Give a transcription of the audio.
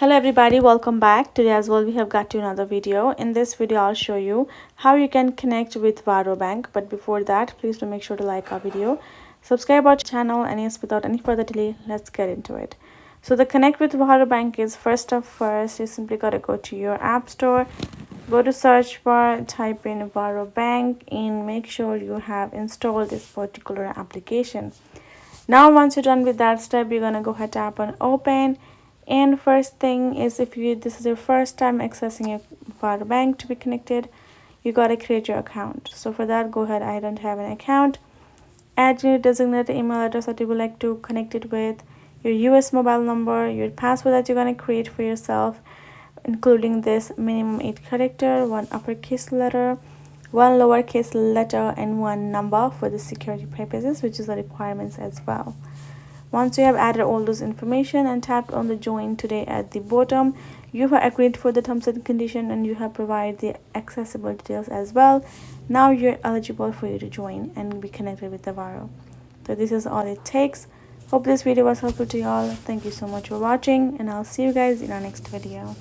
Hello everybody, welcome back. Today as well we have got to another video. In this video I'll show you how you can connect with Varo Bank, but before that please do make sure to like our video, subscribe our channel, and yes, without any further delay, let's get into it. So the connect with Varo Bank is first you simply gotta go to your app store, go to search bar, type in Varo Bank, and make sure you have installed this particular application. Now once you're done with that step, you're gonna go ahead, tap on open, and first thing is, if this is your first time accessing your Varo Bank to be connected, you gotta create your account. So for that, go ahead, I don't have an account, add your designated email address that you would like to connect it with, your US mobile number, your password that you're gonna create for yourself, including this minimum 8 character, one uppercase letter, one lowercase letter, and one number for the security purposes, which is the requirements as well. Once you have added all those information and tapped on the join today at the bottom, you have agreed for the terms and condition, and you have provided the accessible details as well. Now you're eligible for you to join and be connected with the Varo. So this is all it takes. Hope this video was helpful to you all. Thank you so much for watching, and I'll see you guys in our next video.